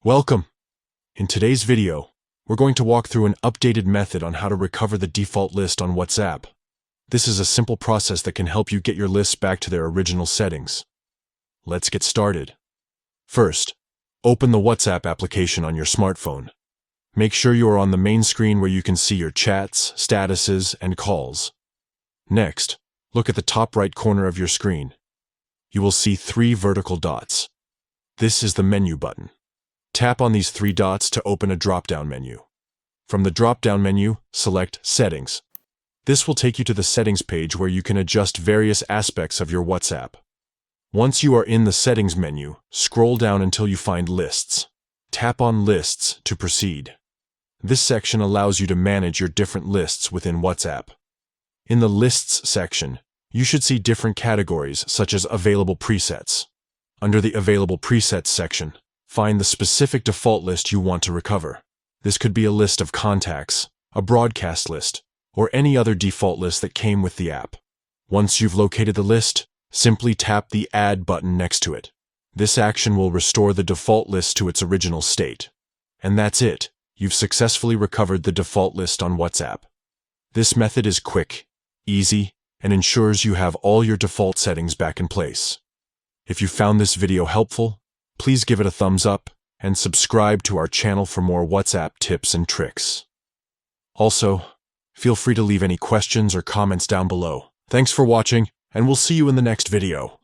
Welcome! In today's video, we're going to walk through an updated method on how to recover the default list on WhatsApp. This is a simple process that can help you get your lists back to their original settings. Let's get started. First, open the WhatsApp application on your smartphone. Make sure you are on the main screen where you can see your chats, statuses, and calls. Next, look at the top right corner of your screen. You will see 3 vertical dots. This is the menu button. Tap on these 3 dots to open a drop-down menu. From the drop-down menu, select Settings. This will take you to the Settings page where you can adjust various aspects of your WhatsApp. Once you are in the Settings menu, scroll down until you find Lists. Tap on Lists to proceed. This section allows you to manage your different lists within WhatsApp. In the Lists section, you should see different categories such as Available Presets. Under the Available Presets section, find the specific default list you want to recover. This could be a list of contacts, a broadcast list, or any other default list that came with the app. Once you've located the list, simply tap the Add button next to it. This action will restore the default list to its original state. And that's it. You've successfully recovered the default list on WhatsApp. This method is quick, easy, and ensures you have all your default settings back in place. If you found this video helpful, please give it a thumbs up and subscribe to our channel for more WhatsApp tips and tricks. Also, feel free to leave any questions or comments down below. Thanks for watching, and we'll see you in the next video.